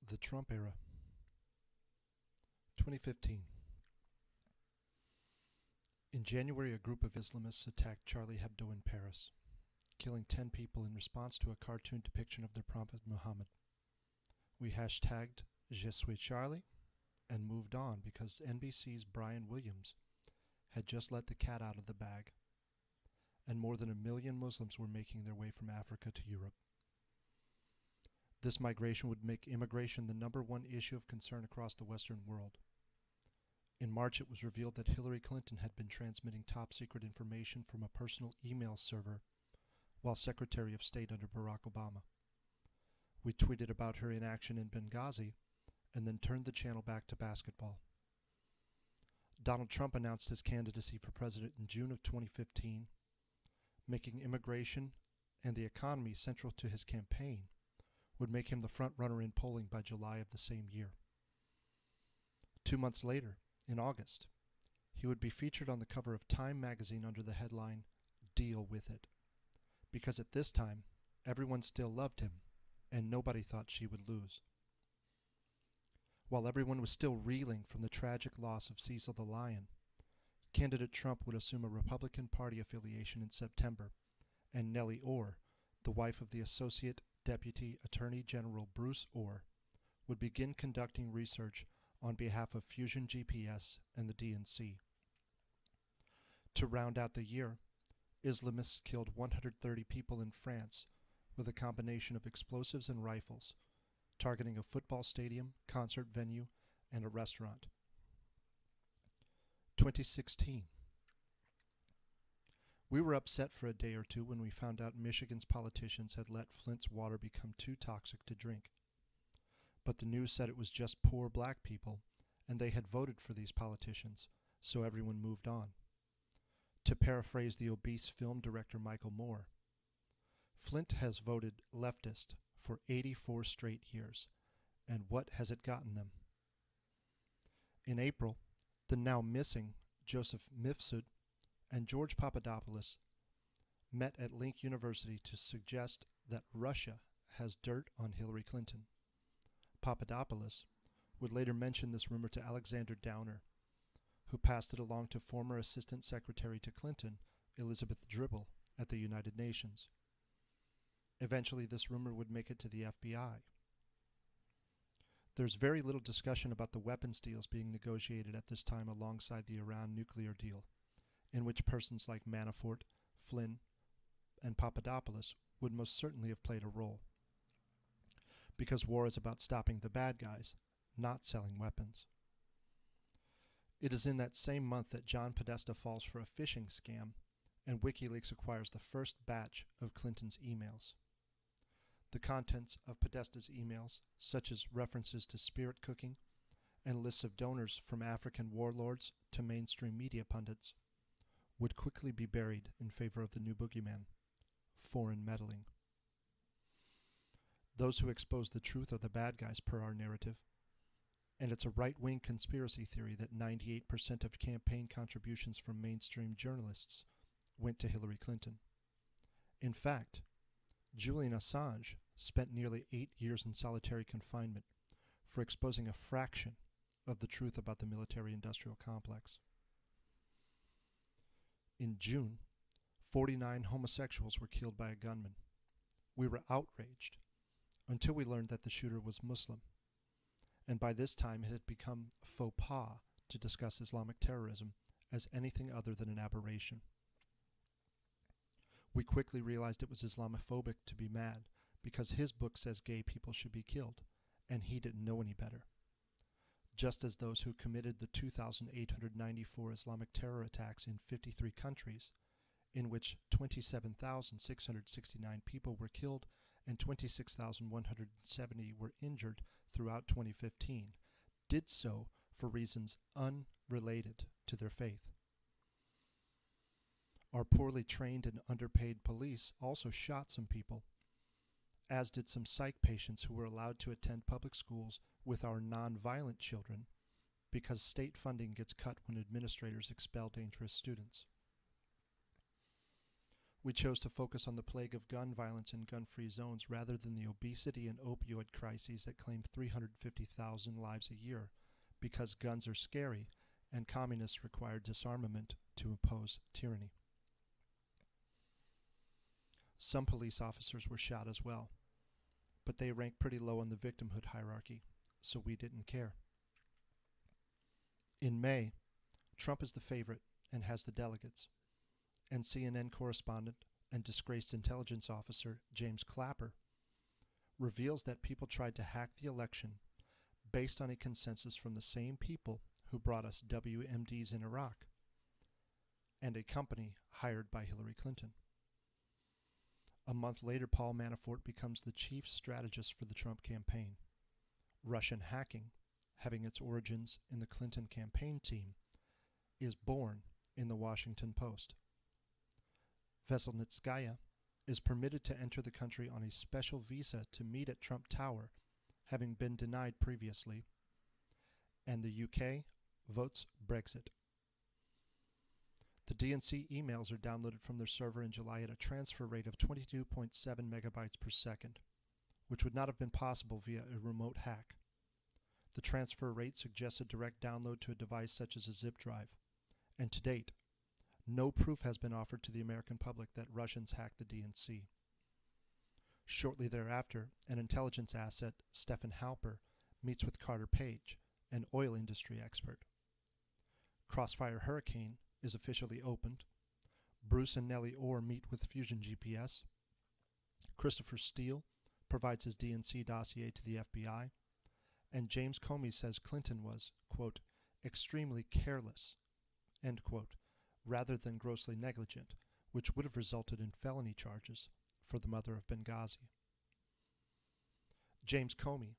The Trump Era. 2015. In January, a group of Islamists attacked Charlie Hebdo in Paris, killing 10 people in response to a cartoon depiction of their Prophet Muhammad. We hashtagged Je suis Charlie and moved on because NBC's Brian Williams had just let the cat out of the bag, and more than 1 million Muslims were making their way from Africa to Europe. This migration would make immigration the #1 issue of concern across the Western world. In March, it was revealed that Hillary Clinton had been transmitting top-secret information from a personal email server while Secretary of State under Barack Obama. We tweeted about her inaction in Benghazi and then turned the channel back to basketball. Donald Trump announced his candidacy for president in June of 2015, making immigration and the economy central to his campaign would make him the front-runner in polling by July of the same year. 2 months later, in August, he would be featured on the cover of Time magazine under the headline, "Deal with It," because at this time, everyone still loved him, and nobody thought she would lose. While everyone was still reeling from the tragic loss of Cecil the Lion, candidate Trump would assume a Republican Party affiliation in September, and Nellie Ohr, the wife of the Associate Deputy Attorney General Bruce Ohr, would begin conducting research on behalf of Fusion GPS and the DNC. To round out the year, Islamists killed 130 people in France with a combination of explosives and rifles, targeting a football stadium, concert venue, and a restaurant. 2016. We were upset for a day or two when we found out Michigan's politicians had let Flint's water become too toxic to drink. But the news said it was just poor black people, and they had voted for these politicians, so everyone moved on. To paraphrase the obese film director Michael Moore, Flint has voted leftist for 84 straight years, and what has it gotten them? In April, the now missing Joseph Mifsud and George Papadopoulos met at Link University to suggest that Russia has dirt on Hillary Clinton. Papadopoulos would later mention this rumor to Alexander Downer, who passed it along to former Assistant Secretary to Clinton, Elizabeth Dribble, at the United Nations. Eventually, this rumor would make it to the FBI. There's very little discussion about the weapons deals being negotiated at this time alongside the Iran nuclear deal, in which persons like Manafort, Flynn, and Papadopoulos would most certainly have played a role. Because war is about stopping the bad guys, not selling weapons. It is in that same month that John Podesta falls for a phishing scam, and WikiLeaks acquires the first batch of Clinton's emails. The contents of Podesta's emails, such as references to spirit cooking and lists of donors from African warlords to mainstream media pundits, would quickly be buried in favor of the new boogeyman, foreign meddling. Those who expose the truth are the bad guys per our narrative, and it's a right-wing conspiracy theory that 98% of campaign contributions from mainstream journalists went to Hillary Clinton. In fact, Julian Assange spent nearly 8 years in solitary confinement for exposing a fraction of the truth about the military-industrial complex. In June, 49 homosexuals were killed by a gunman. We were outraged until we learned that the shooter was Muslim, and by this time it had become faux pas to discuss Islamic terrorism as anything other than an aberration. We quickly realized it was Islamophobic to be mad because his book says gay people should be killed, and he didn't know any better. Just as those who committed the 2,894 Islamic terror attacks in 53 countries, in which 27,669 people were killed and 26,170 were injured throughout 2015, did so for reasons unrelated to their faith. Our poorly trained and underpaid police also shot some people, as did some psych patients who were allowed to attend public schools with our non-violent children because state funding gets cut when administrators expel dangerous students. We chose to focus on the plague of gun violence in gun-free zones rather than the obesity and opioid crises that claim 350,000 lives a year, because guns are scary and communists require disarmament to impose tyranny. Some police officers were shot as well, but they ranked pretty low on the victimhood hierarchy, so we didn't care. In May, Trump is the favorite and has the delegates, and CNN correspondent and disgraced intelligence officer James Clapper reveals that people tried to hack the election based on a consensus from the same people who brought us WMDs in Iraq and a company hired by Hillary Clinton. A month later, Paul Manafort becomes the chief strategist for the Trump campaign. Russian hacking, having its origins in the Clinton campaign team, is born in the Washington Post. Veselnitskaya is permitted to enter the country on a special visa to meet at Trump Tower, having been denied previously, and the UK votes Brexit. The DNC emails are downloaded from their server in July at a transfer rate of 22.7 megabytes per second, which would not have been possible via a remote hack. The transfer rate suggests a direct download to a device such as a zip drive, and to date, no proof has been offered to the American public that Russians hacked the DNC. Shortly thereafter, an intelligence asset, Stephen Halper, meets with Carter Page, an oil industry expert. Crossfire Hurricane is officially opened. Bruce and Nellie Orr meet with Fusion GPS. Christopher Steele provides his DNC dossier to the FBI. And James Comey says Clinton was, quote, extremely careless, end quote, rather than grossly negligent, which would have resulted in felony charges for the mother of Benghazi. James Comey,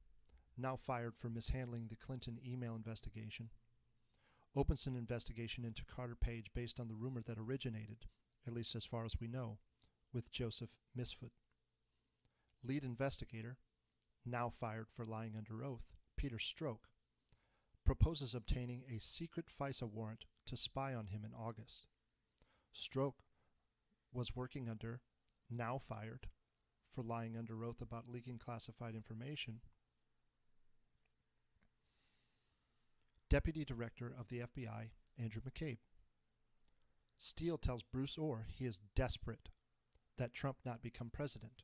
now fired for mishandling the Clinton email investigation, opens an investigation into Carter Page based on the rumor that originated, at least as far as we know, with Joseph Misfit. Lead investigator, now fired for lying under oath, Peter Strzok, proposes obtaining a secret FISA warrant to spy on him in August. Strzok was working under, now fired, for lying under oath about leaking classified information, Deputy Director of the FBI, Andrew McCabe. Steele tells Bruce Orr he is desperate that Trump not become president,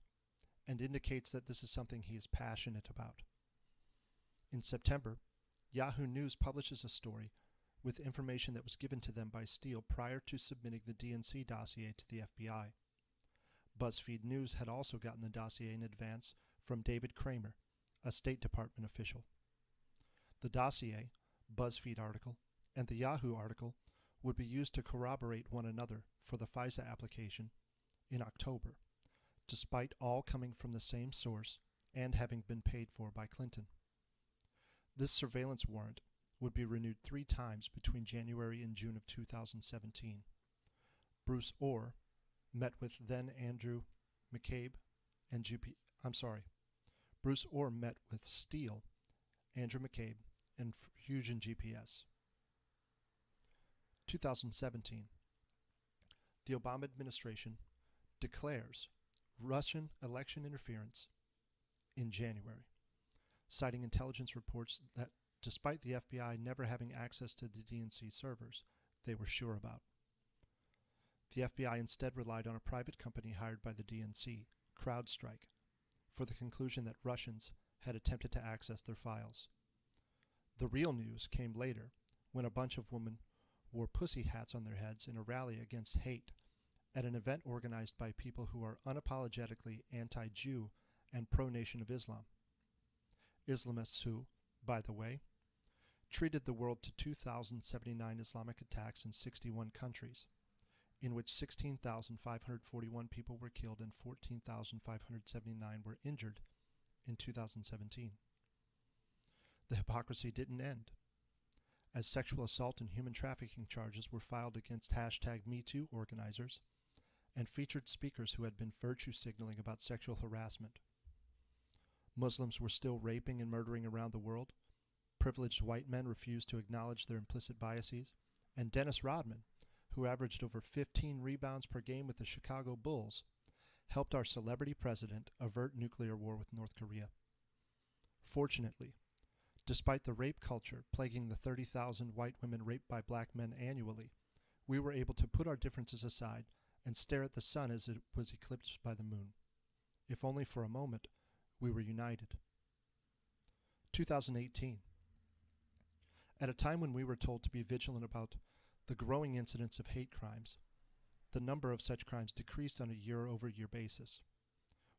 and indicates that this is something he is passionate about. In September, Yahoo News publishes a story with information that was given to them by Steele prior to submitting the DNC dossier to the FBI. BuzzFeed News had also gotten the dossier in advance from David Kramer, a State Department official. The dossier, BuzzFeed article, and the Yahoo article would be used to corroborate one another for the FISA application in October, despite all coming from the same source and having been paid for by Clinton. This surveillance warrant would be renewed 3 times between January and June of 2017. Bruce Orr met with then Andrew McCabe and Bruce Orr met with Steele, Andrew McCabe, and Fusion GPS. 2017. The Obama administration declares Russian election interference in January, citing intelligence reports that despite the FBI never having access to the DNC servers, they were sure about. The FBI instead relied on a private company hired by the DNC, CrowdStrike, for the conclusion that Russians had attempted to access their files. The real news came later, when a bunch of women wore pussy hats on their heads in a rally against hate at an event organized by people who are unapologetically anti-Jew and pro-Nation of Islam. Islamists who, by the way, treated the world to 2,079 Islamic attacks in 61 countries, in which 16,541 people were killed and 14,579 were injured in 2017. The hypocrisy didn't end, as sexual assault and human trafficking charges were filed against #MeToo organizers and featured speakers who had been virtue signaling about sexual harassment. Muslims were still raping and murdering around the world. Privileged white men refused to acknowledge their implicit biases, and Dennis Rodman, who averaged over 15 rebounds per game with the Chicago Bulls, helped our celebrity president avert nuclear war with North Korea. Fortunately, despite the rape culture plaguing the 30,000 white women raped by black men annually, we were able to put our differences aside and stare at the sun as it was eclipsed by the moon. If only for a moment, we were united. 2018. At a time when we were told to be vigilant about the growing incidence of hate crimes, the number of such crimes decreased on a year-over-year basis.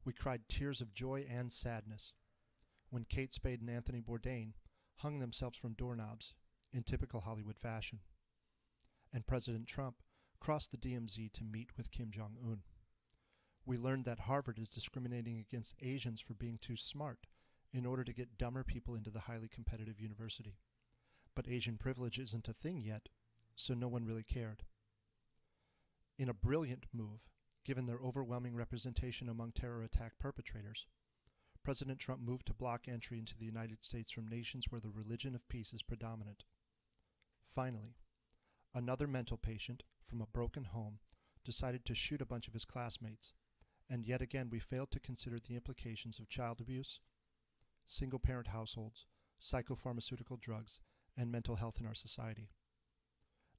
We cried tears of joy and sadness when Kate Spade and Anthony Bourdain hung themselves from doorknobs in typical Hollywood fashion, and President Trump crossed the DMZ to meet with Kim Jong-un. We learned that Harvard is discriminating against Asians for being too smart in order to get dumber people into the highly competitive university. But Asian privilege isn't a thing yet, so no one really cared. In a brilliant move, given their overwhelming representation among terror attack perpetrators, President Trump moved to block entry into the United States from nations where the religion of peace is predominant. Finally, another mental patient from a broken home decided to shoot a bunch of his classmates, and yet again we failed to consider the implications of child abuse, single-parent households, psychopharmaceutical drugs, and mental health in our society.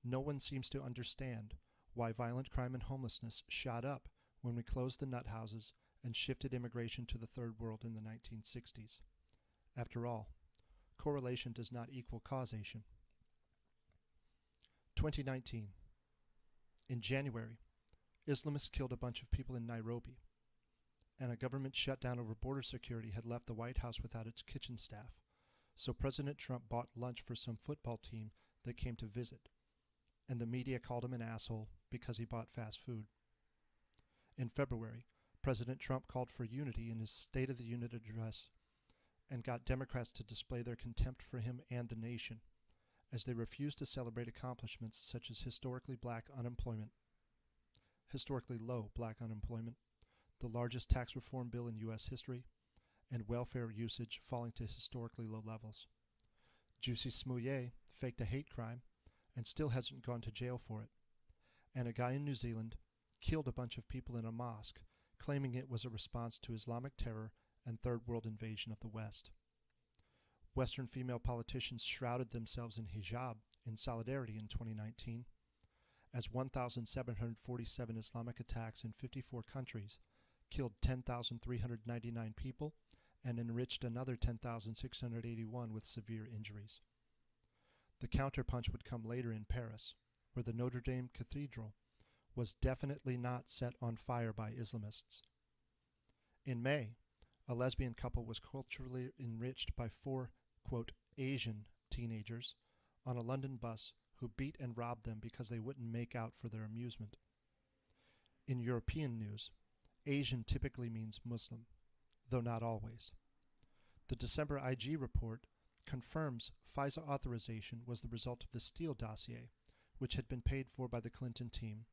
No one seems to understand why violent crime and homelessness shot up when we closed the nut houses and shifted immigration to the third world in the 1960s. After all, correlation does not equal causation. 2019. In January, Islamists killed a bunch of people in Nairobi, and a government shutdown over border security had left the White House without its kitchen staff, so President Trump bought lunch for some football team that came to visit, and the media called him an asshole because he bought fast food. In February, President Trump called for unity in his State of the Union address and got Democrats to display their contempt for him and the nation, as they refused to celebrate accomplishments such as historically low black unemployment, the largest tax reform bill in U.S. history, and welfare usage falling to historically low levels. Jussie Smollett faked a hate crime and still hasn't gone to jail for it. And a guy in New Zealand killed a bunch of people in a mosque, claiming it was a response to Islamic terror and Third World invasion of the West. Western female politicians shrouded themselves in hijab in solidarity in 2019, as 1,747 Islamic attacks in 54 countries killed 10,399 people and enriched another 10,681 with severe injuries. The counterpunch would come later in Paris, where the Notre Dame Cathedral was definitely not set on fire by Islamists. In May, a lesbian couple was culturally enriched by four, quote, Asian teenagers on a London bus who beat and robbed them because they wouldn't make out for their amusement. In European news, Asian typically means Muslim, though not always. The December IG report confirms FISA authorization was the result of the Steele dossier, which had been paid for by the Clinton team,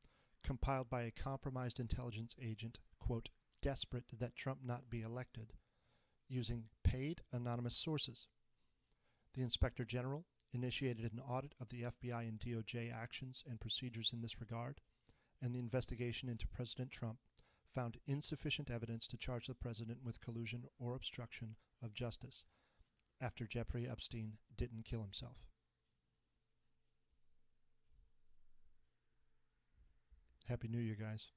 compiled by a compromised intelligence agent, quote, desperate that Trump not be elected, using paid anonymous sources. The Inspector General initiated an audit of the FBI and DOJ actions and procedures in this regard, and the investigation into President Trump found insufficient evidence to charge the president with collusion or obstruction of justice after Jeffrey Epstein didn't kill himself. Happy New Year, guys.